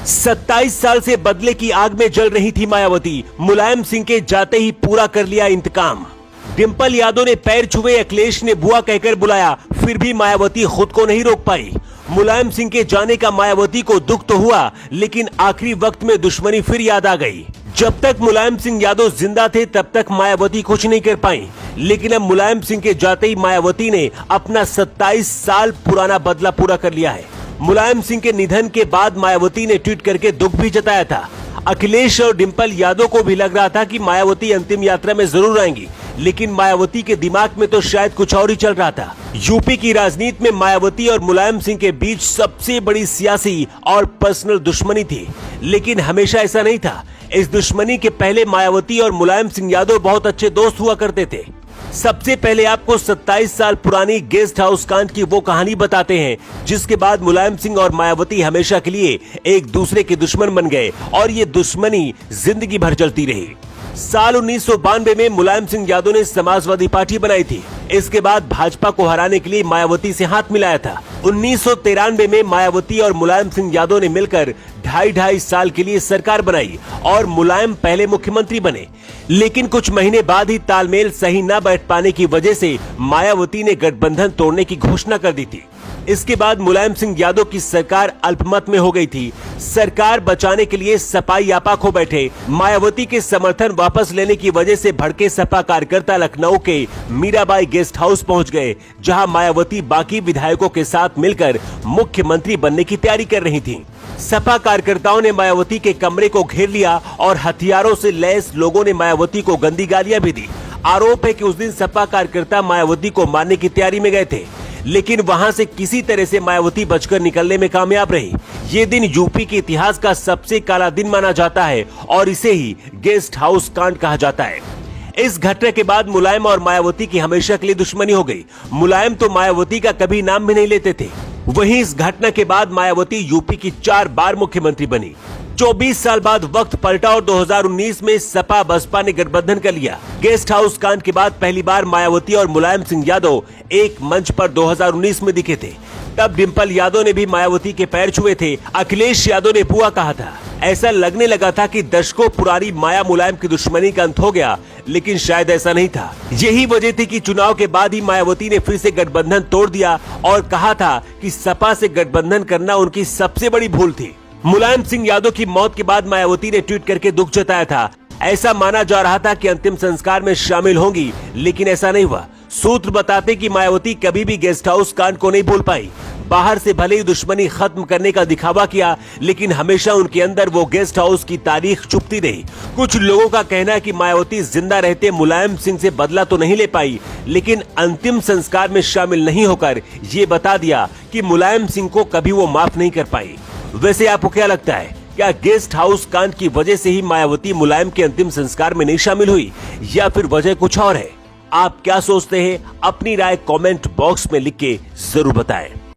27 साल से बदले की आग में जल रही थी मायावती, मुलायम सिंह के जाते ही पूरा कर लिया इंतकाम। डिंपल यादव ने पैर छुए, अखिलेश ने बुआ कहकर बुलाया, फिर भी मायावती खुद को नहीं रोक पाई। मुलायम सिंह के जाने का मायावती को दुख तो हुआ, लेकिन आखिरी वक्त में दुश्मनी फिर याद आ गई। जब तक मुलायम सिंह यादव जिंदा थे तब तक मायावती कुछ नहीं कर पाई, लेकिन अब मुलायम सिंह के जाते ही मायावती ने अपना 27 साल पुराना बदला पूरा कर लिया है। मुलायम सिंह के निधन के बाद मायावती ने ट्वीट करके दुख भी जताया था। अखिलेश और डिंपल यादव को भी लग रहा था कि मायावती अंतिम यात्रा में जरूर आएंगी, लेकिन मायावती के दिमाग में तो शायद कुछ और ही चल रहा था। यूपी की राजनीति में मायावती और मुलायम सिंह के बीच सबसे बड़ी सियासी और पर्सनल दुश्मनी थी, लेकिन हमेशा ऐसा नहीं था। इस दुश्मनी के पहले मायावती और मुलायम सिंह यादव बहुत अच्छे दोस्त हुआ करते थे। सबसे पहले आपको 27 साल पुरानी गेस्ट हाउस कांड की वो कहानी बताते हैं, जिसके बाद मुलायम सिंह और मायावती हमेशा के लिए एक दूसरे के दुश्मन बन गए और ये दुश्मनी जिंदगी भर चलती रही। साल 1992 में मुलायम सिंह यादव ने समाजवादी पार्टी बनाई थी। इसके बाद भाजपा को हराने के लिए मायावती से हाथ मिलाया था। 1993 में मायावती और मुलायम सिंह यादव ने मिलकर 2.5 साल के लिए सरकार बनाई और मुलायम पहले मुख्यमंत्री बने, लेकिन कुछ महीने बाद ही तालमेल सही न बैठ पाने की वजह से मायावती ने गठबंधन तोड़ने की घोषणा कर दी थी। इसके बाद मुलायम सिंह यादव की सरकार अल्पमत में हो गई थी। सरकार बचाने के लिए सपा यापा खो बैठे। मायावती के समर्थन वापस लेने की वजह से भड़के सपा कार्यकर्ता लखनऊ के मीराबाई गेस्ट हाउस पहुंच गए, जहां मायावती बाकी विधायकों के साथ मिलकर मुख्यमंत्री बनने की तैयारी कर रही थी। सपा कार्यकर्ताओं ने मायावती के कमरे को घेर लिया और हथियारों से लैस लोगों ने मायावती को गंदी गालियां भी दी। आरोप है कि उस दिन सपा कार्यकर्ता मायावती को मारने की तैयारी में गए थे, लेकिन वहां से किसी तरह से मायावती बचकर निकलने में कामयाब रही। ये दिन यूपी के इतिहास का सबसे काला दिन माना जाता है और इसे ही गेस्ट हाउस कांड कहा जाता है। इस घटना के बाद मुलायम और मायावती की हमेशा के लिए दुश्मनी हो गई। मुलायम तो मायावती का कभी नाम भी नहीं लेते थे। वहीं इस घटना के बाद मायावती यूपी की 4 बार मुख्यमंत्री बनी। 24 साल बाद वक्त पलटा और 2019 में सपा बसपा ने गठबंधन कर लिया। गेस्ट हाउस कांड के बाद पहली बार मायावती और मुलायम सिंह यादव एक मंच पर 2019 में दिखे थे। तब डिंपल यादव ने भी मायावती के पैर छुए थे। अखिलेश यादव ने बुआ कहा था। ऐसा लगने लगा था कि दशकों पुरानी माया मुलायम की दुश्मनी का अंत हो गया, लेकिन शायद ऐसा नहीं था। यही वजह थी कि चुनाव के बाद ही मायावती ने फिर से गठबंधन तोड़ दिया और कहा था कि सपा से गठबंधन करना उनकी सबसे बड़ी भूल थी। मुलायम सिंह यादव की मौत के बाद मायावती ने ट्वीट करके दुख जताया था। ऐसा माना जा रहा था कि अंतिम संस्कार में शामिल होंगी, लेकिन ऐसा नहीं हुआ। सूत्र बताते कि मायावती कभी भी गेस्ट हाउस कांड को नहीं भूल पाई। बाहर से भले ही दुश्मनी खत्म करने का दिखावा किया, लेकिन हमेशा उनके अंदर वो गेस्ट हाउस की तारीख चुपती रही। कुछ लोगों का कहना है कि मायावती जिंदा रहते मुलायम सिंह से बदला तो नहीं ले पाई, लेकिन अंतिम संस्कार में शामिल नहीं होकर ये बता दिया कि मुलायम सिंह को कभी वो माफ नहीं कर पाई। वैसे आपको क्या लगता है, क्या गेस्ट हाउस कांड की वजह से ही मायावती मुलायम के अंतिम संस्कार में नहीं शामिल हुई, या फिर वजह कुछ और है? आप क्या सोचते हैं? अपनी राय कमेंट बॉक्स में लिख के जरूर बताएं।